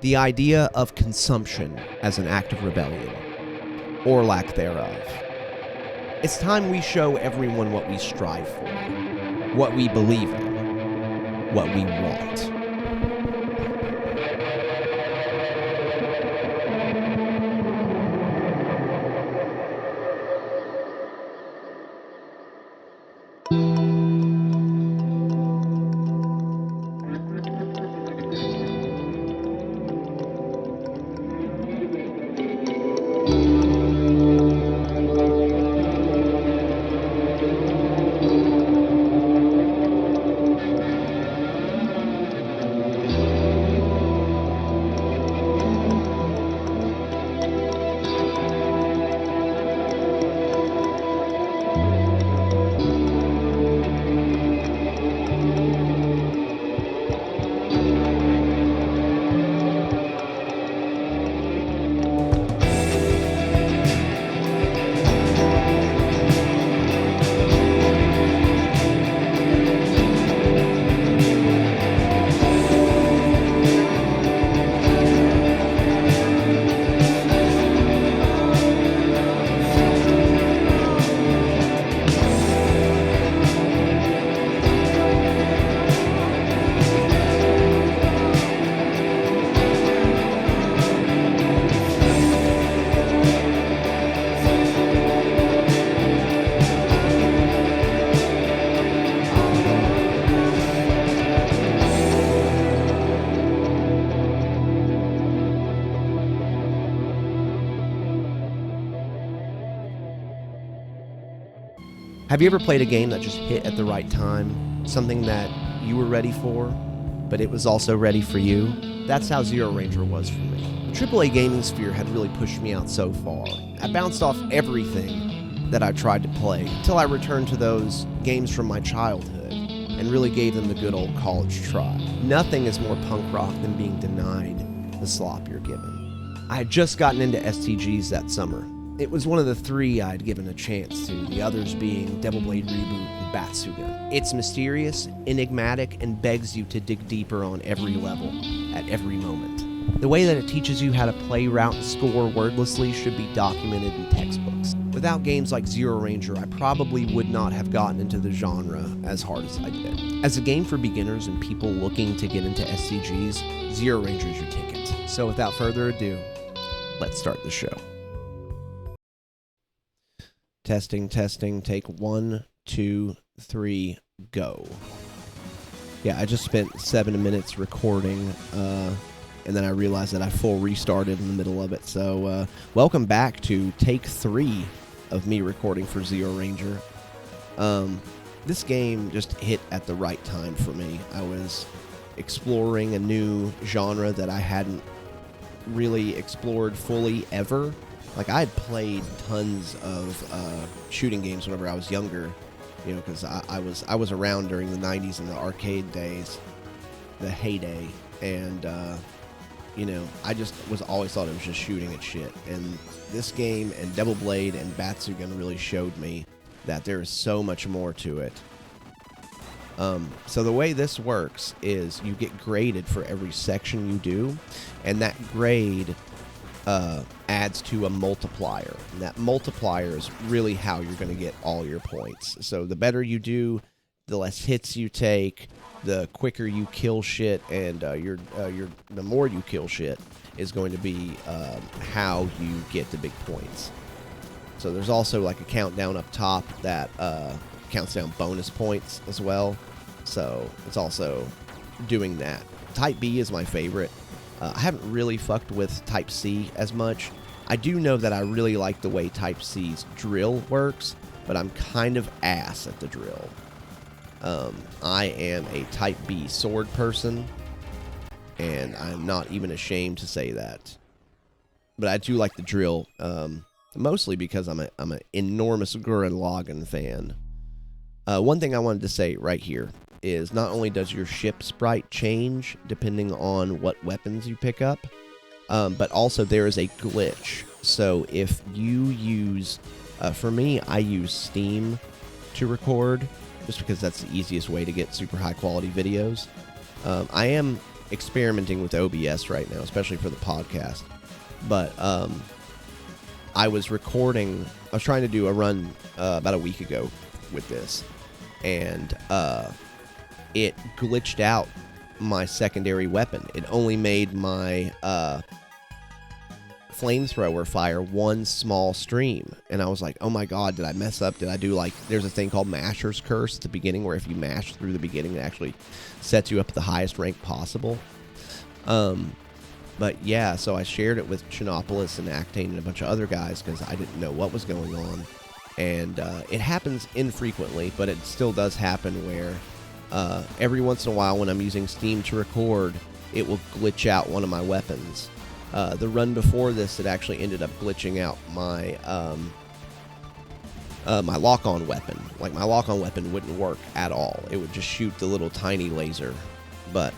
The idea of consumption as an act of rebellion, or lack thereof. It's time we show everyone what we strive for, what we believe in, what we want. Have you ever played a game that just hit at the right time? Something that you were ready for, but it was also ready for you? That's how Zero Ranger was for me. The AAA gaming sphere had really pushed me out so far. I bounced off everything that I tried to play until I returned to those games from my childhood and really gave them the good old college try. Nothing is more punk rock than being denied the slop you're given. I had just gotten into STGs that summer. It was one of the three I'd given a chance to, the others being Devil Blade Reboot and Batsuga. It's mysterious, enigmatic, and begs you to dig deeper on every level, at every moment. The way that it teaches you how to play, route, and score wordlessly should be documented in textbooks. Without games like Zero Ranger, I probably would not have gotten into the genre as hard as I did. As a game for beginners and people looking to get into SCGs, Zero Ranger is your ticket. So without further ado, let's start the show. Testing, take 1, 2, 3, go. Yeah, I just spent 7 minutes recording, and then I realized that I full restarted in the middle of it. So, welcome back to take 3 of me recording for Zero Ranger. This game just hit at the right time for me. I was exploring a new genre that I hadn't really explored fully ever. Like, I had played tons of shooting games whenever I was younger, you know, because I was around during the 90s and the arcade days, the heyday, and, you know, I just always thought it was just shooting at shit. And this game and Double Blade and Batsugan really showed me that there is so much more to it. So the way this works is you get graded for every section you do, and that grade adds to a multiplier. And that multiplier is really how you're going to get all your points. So the better you do, the less hits you take, the quicker you kill shit, and the more you kill shit is going to be how you get the big points. So there's also like a countdown up top that counts down bonus points as well. So it's also doing that. Type B is my favorite. I haven't really fucked with Type C as much. I do know that I really like the way Type C's drill works, but I'm kind of ass at the drill. I am a Type B sword person, and I'm not even ashamed to say that. But I do like the drill, mostly because I'm an enormous Gurren Lagann fan. One thing I wanted to say right here is not only does your ship sprite change depending on what weapons you pick up, but also there is a glitch. So if you use, for me, I use Steam to record, just because that's the easiest way to get super high quality videos. I am experimenting with OBS right now, especially for the podcast. But I was trying to do a run about a week ago with this, and it glitched out my secondary weapon. It only made my flamethrower fire one small stream, and I was like, oh my god, did I mess up? Did I do, like, there's a thing called Masher's Curse at the beginning, where if you mash through the beginning, it actually sets you up at the highest rank possible. But yeah, so I shared it with Chinopolis and Actane and a bunch of other guys, because I didn't know what was going on, and it happens infrequently, but it still does happen where every once in a while when I'm using Steam to record, it will glitch out one of my weapons. The run before this, it actually ended up glitching out my my lock-on weapon. Like, my lock-on weapon wouldn't work at all. It would just shoot the little tiny laser. But,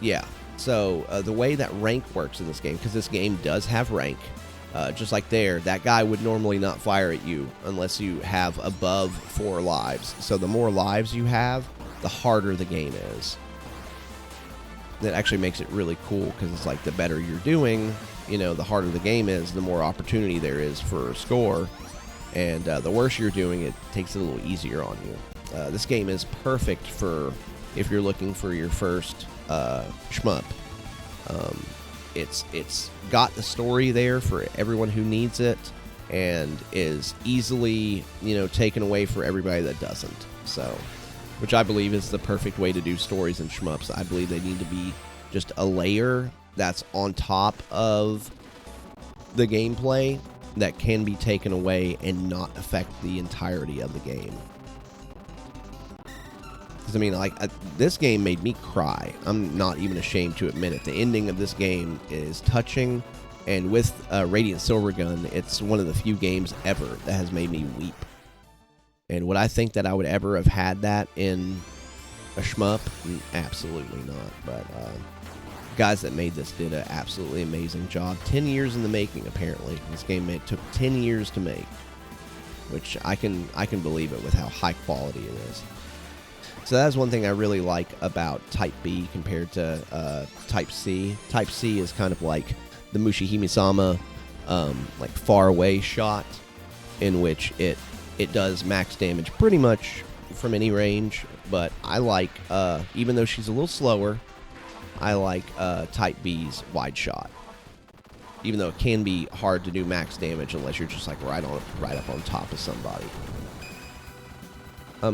yeah. So, the way that rank works in this game, because this game does have rank, just like there, that guy would normally not fire at you unless you have above 4 lives. So the more lives you have, the harder the game is. That actually makes it really cool, because it's like the better you're doing, you know, the harder the game is, the more opportunity there is for a score, and the worse you're doing, it takes it a little easier on you. This game is perfect for if you're looking for your first shmup. It's got the story there for everyone who needs it, and is easily, you know, taken away for everybody that doesn't. So, which I believe is the perfect way to do stories in shmups. I believe they need to be just a layer that's on top of the gameplay that can be taken away and not affect the entirety of the game. Because, I mean, like, this game made me cry. I'm not even ashamed to admit it. The ending of this game is touching, and with Radiant Silvergun, it's one of the few games ever that has made me weep. And would I think that I would ever have had that in a shmup? Absolutely not. But guys that made this did an absolutely amazing job. 10 years in the making, apparently. This game took 10 years to make, which I can believe it with how high quality it is. So that's one thing I really like about Type B compared to Type C. Type C is kind of like the Mushihime-sama like far away shot, in which it does max damage pretty much from any range, but I like, even though she's a little slower, I like Type B's wide shot. Even though it can be hard to do max damage unless you're just like right up on top of somebody.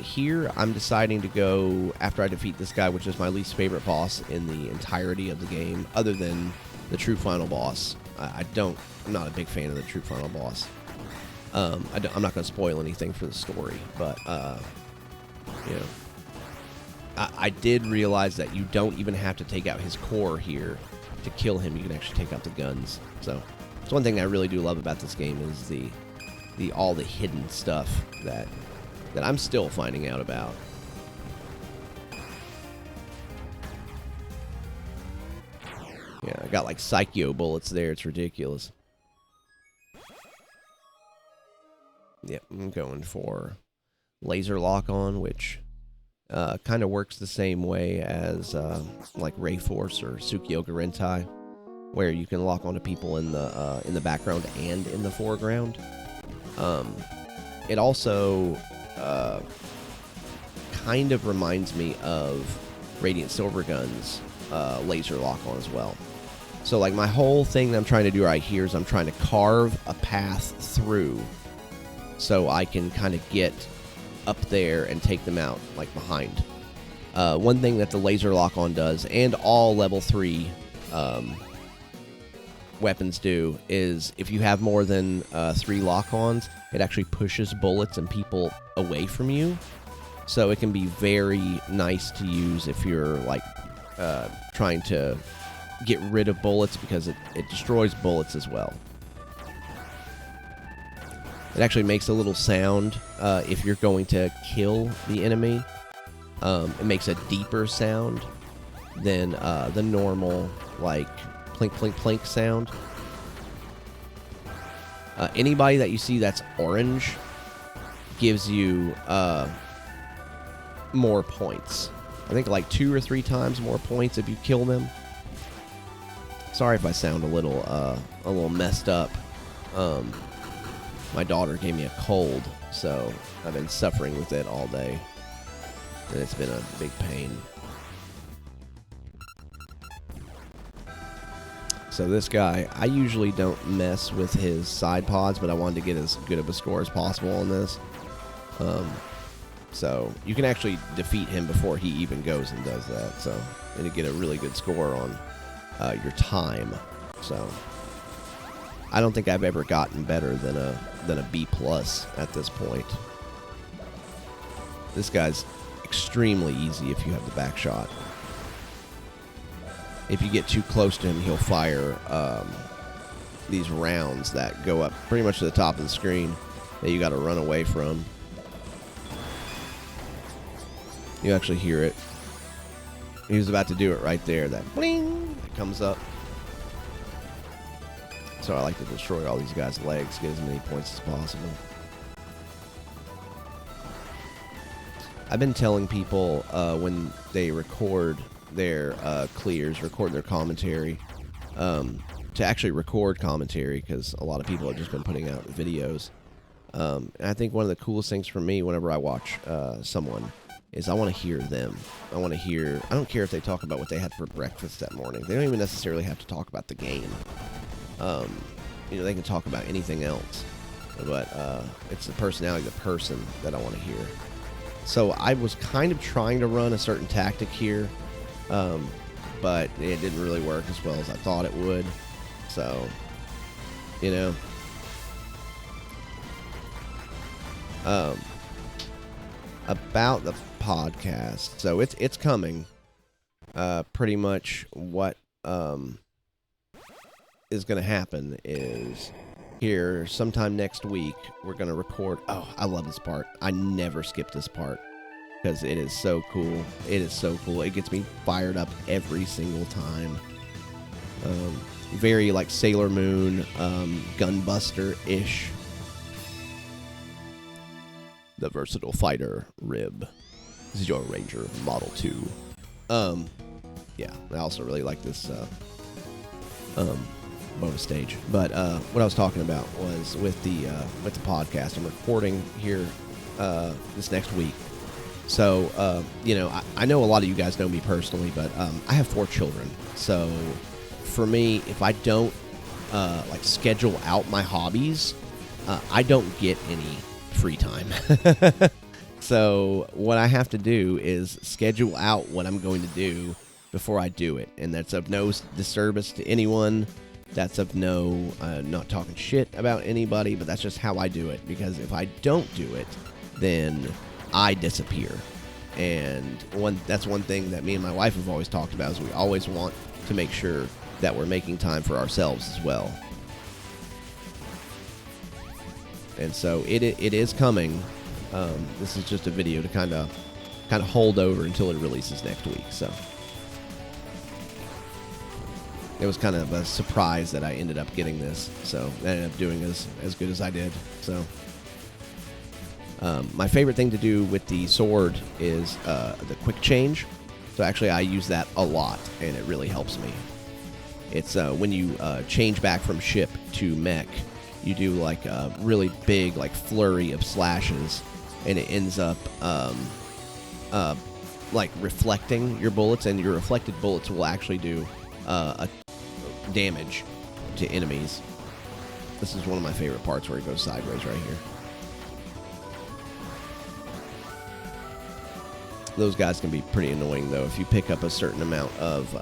Here I'm deciding to go after I defeat this guy, which is my least favorite boss in the entirety of the game, other than the true final boss. I'm not a big fan of the true final boss. I'm not going to spoil anything for the story, but, you know, I did realize that you don't even have to take out his core here to kill him. You can actually take out the guns. So, it's one thing I really do love about this game is all the hidden stuff that I'm still finding out about. Yeah, I got like Psycho bullets there. It's ridiculous. Yep, I'm going for laser lock on, which kind of works the same way as like Ray Force or Tsukioka Rentai, where you can lock onto people in the background and in the foreground. It also kind of reminds me of Radiant Silvergun's laser lock on as well. So like my whole thing that I'm trying to do right here is I'm trying to carve a path through so I can kind of get up there and take them out like behind. One thing that the laser lock on does, and all level 3 weapons do, is if you have more than 3 lock-ons, it actually pushes bullets and people away from you. So it can be very nice to use if you're like trying to get rid of bullets, because it destroys bullets as well. It actually makes a little sound if you're going to kill the enemy. It makes a deeper sound than the normal like plink, plink, plink sound. Anybody that you see that's orange gives you more points. I think like 2 or 3 times more points if you kill them. Sorry if I sound a little messed up. My daughter gave me a cold, so I've been suffering with it all day, and it's been a big pain. So this guy, I usually don't mess with his side pods, but I wanted to get as good of a score as possible on this. So you can actually defeat him before he even goes and does that. So, and you get a really good score on your time. So I don't think I've ever gotten better than a B+ at this point. This guy's extremely easy if you have the back shot. If you get too close to him, he'll fire these rounds that go up pretty much to the top of the screen that you got to run away from. You actually hear it. He was about to do it right there. That bling that comes up. So I like to destroy all these guys' legs, get as many points as possible. I've been telling people when they record their clears, record their commentary, to actually record commentary, because a lot of people have just been putting out videos. And I think one of the coolest things for me whenever I watch someone is I want to hear them. I want to hear, I don't care if they talk about what they had for breakfast that morning. They don't even necessarily have to talk about the game. You know, they can talk about anything else. But it's the personality of the person that I want to hear. So I was kind of trying to run a certain tactic here, but it didn't really work as well as I thought it would. So, you know. About the podcast. So it's coming. Pretty much what is going to happen is here sometime next week we're going to record. Oh, I love this part. I never skip this part because it is so cool. It is so cool. It gets me fired up every single time. Very like Sailor Moon, Gunbuster-ish. The versatile fighter Rib. This is your Ranger Model 2. Yeah, I also really like this bonus stage. But what I was talking about was with the podcast. I'm recording here this next week. So you know, I know a lot of you guys know me personally, but I have 4 children. So for me, if I don't like schedule out my hobbies, I don't get any free time. So what I have to do is schedule out what I'm going to do before I do it, and that's of no disturbance to anyone. That's of no not talking shit about anybody, but that's just how I do it, because if I don't do it, then I disappear. And that's one thing that me and my wife have always talked about, is we always want to make sure that we're making time for ourselves as well. And so it is coming. This is just a video to kind of hold over until it releases next week. So it was kind of a surprise that I ended up getting this. So I ended up doing as good as I did. So my favorite thing to do with the sword is the quick change. So actually I use that a lot, and it really helps me. It's when you change back from ship to mech, you do like a really big like flurry of slashes, and it ends up like reflecting your bullets, and your reflected bullets will actually do a damage to enemies. This is one of my favorite parts, where it goes sideways right here. Those guys can be pretty annoying though. If you pick up a certain amount of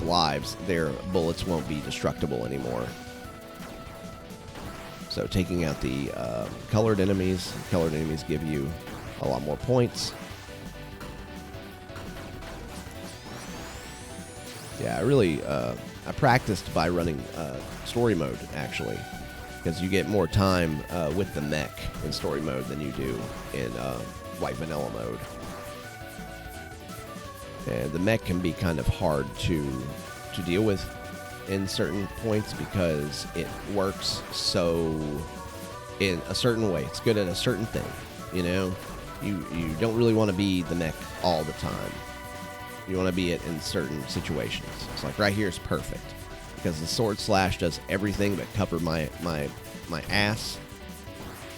lives, their bullets won't be destructible anymore. So taking out the colored enemies give you a lot more points. Yeah, I really I practiced by running story mode, actually, because you get more time with the mech in story mode than you do in white vanilla mode. And the mech can be kind of hard to deal with in certain points, because it works so in a certain way. It's good at a certain thing, you know, You don't really want to be the mech all the time. You want to be it in certain situations. It's like right here is perfect because the sword slash does everything but cover my ass.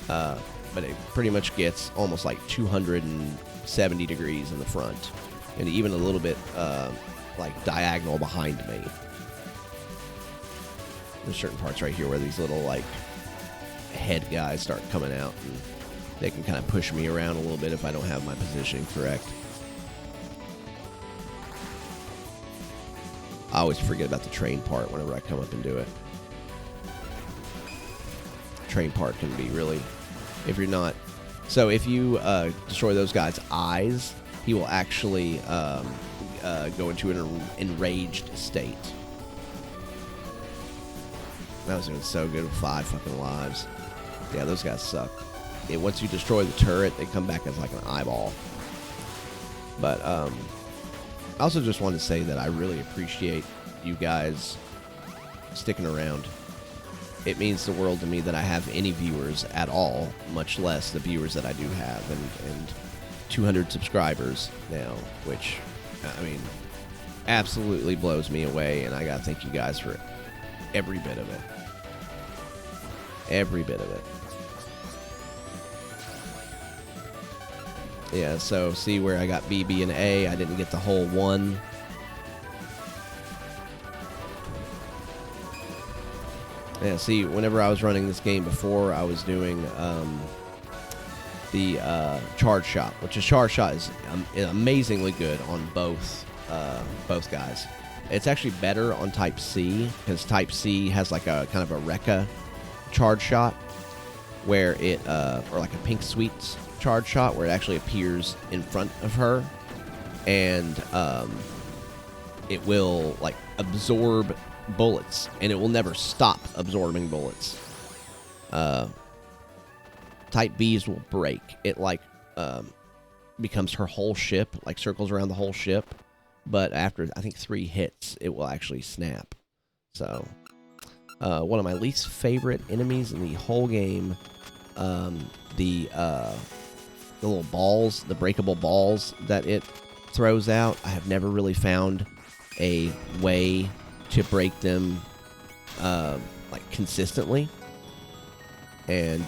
But it pretty much gets almost like 270 degrees in the front, and even a little bit like diagonal behind me. There's certain parts right here where these little like head guys start coming out, and they can kind of push me around a little bit if I don't have my positioning correct. I always forget about the train part whenever I come up and do it. Train part can be really, if you're not, so if you destroy those guys' eyes, he will actually go into an enraged state. That was doing so good with 5 fucking lives. Yeah, those guys suck. Yeah, once you destroy the turret, they come back as like an eyeball. But I also just wanted to say that I really appreciate you guys sticking around. It means the world to me that I have any viewers at all, much less the viewers that I do have, and 200 subscribers now, which, I mean, absolutely blows me away, and I gotta thank you guys for every bit of it. Every bit of it. Yeah, so see where I got B, B, and A, I didn't get the whole 1. Yeah, see, whenever I was running this game before, I was doing the charge shot, which is charge shot is amazingly good on both guys. It's actually better on Type C, because Type C has like a kind of a Rekka charge shot, where it, or like a Pink Sweets charge shot, where it actually appears in front of her, and it will like absorb bullets, and it will never stop absorbing bullets. Type B's will break. It like becomes her whole ship, like circles around the whole ship, but after I think 3 hits, it will actually snap. So one of my least favorite enemies in the whole game, the little balls, the breakable balls that it throws out. I have never really found a way to break them like consistently, and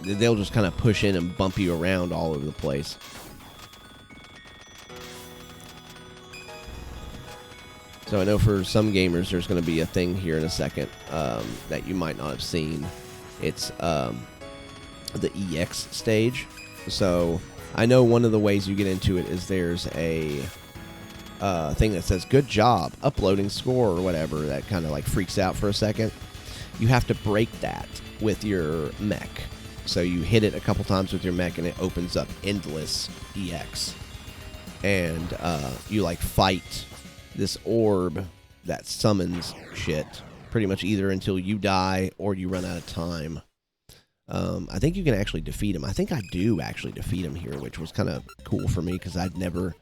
they'll just kind of push in and bump you around all over the place. So I know for some gamers there's going to be a thing here in a second that you might not have seen. It's the EX stage. So I know one of the ways you get into it is there's a thing that says good job uploading score or whatever, that kind of like freaks out for a second. You have to break that with your mech. So you hit it a couple times with your mech and it opens up endless EX, and you like fight this orb that summons shit pretty much either until you die or you run out of time. I think you can actually defeat him. I think I do actually defeat him here, which was kind of cool for me because I'd never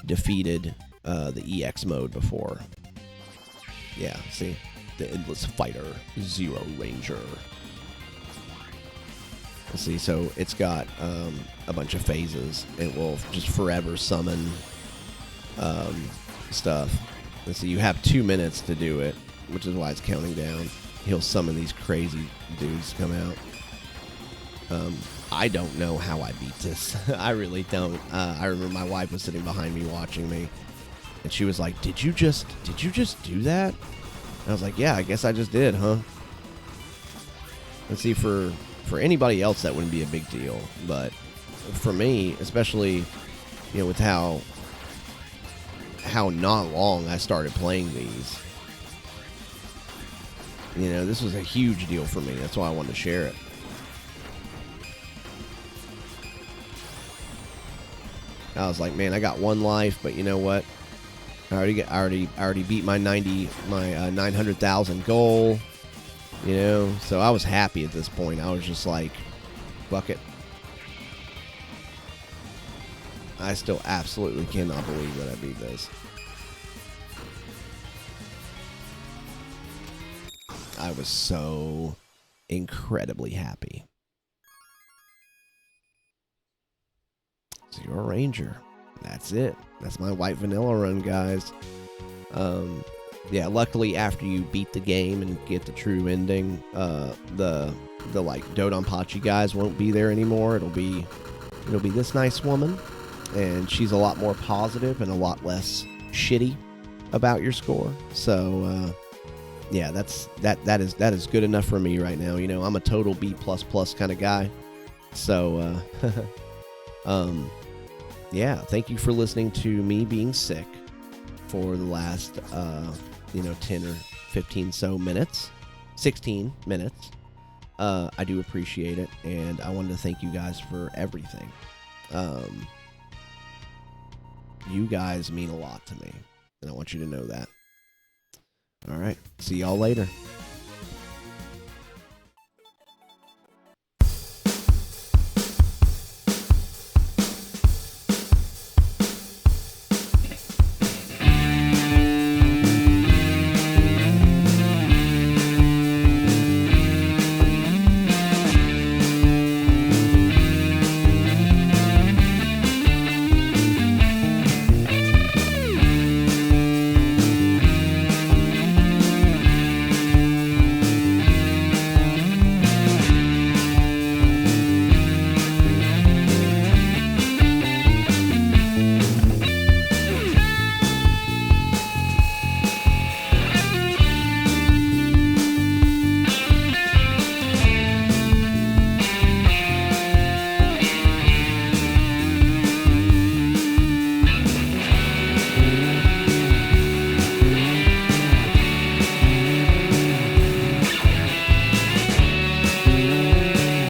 defeated the EX mode before. Yeah, see? The Endless Fighter, Zero Ranger. Let's see, so it's got a bunch of phases. It will just forever summon stuff. Let's see, you have 2 minutes to do it, which is why it's counting down. He'll summon these crazy dudes to come out. I don't know how I beat this. I really don't. I remember my wife was sitting behind me watching me, and she was like, Did you just do that? And I was like, yeah, I guess I just did, huh? Let's see, for anybody else that wouldn't be a big deal, but for me, especially, you know, with how not long I started playing these, you know, this was a huge deal for me. That's why I wanted to share it. I was like, man, I got 1 life, but you know what? I already beat my 900,000 goal. You know, so I was happy at this point. I was just like, fuck it. I still absolutely cannot believe that I beat this. I was so incredibly happy. you're a ranger. That's it. That's my white vanilla run, guys. Yeah, luckily after you beat the game and get the true ending, the like Dodonpachi guys won't be there anymore. It'll be this nice woman, and she's a lot more positive and a lot less shitty about your score. So yeah, that is good enough for me right now. You know, I'm a total B++ kind of guy. So yeah, thank you for listening to me being sick for the last 10 or 15 so minutes, 16 minutes. I do appreciate it, and I wanted to thank you guys for everything. You guys mean a lot to me, and I want you to know that. All right, see y'all later.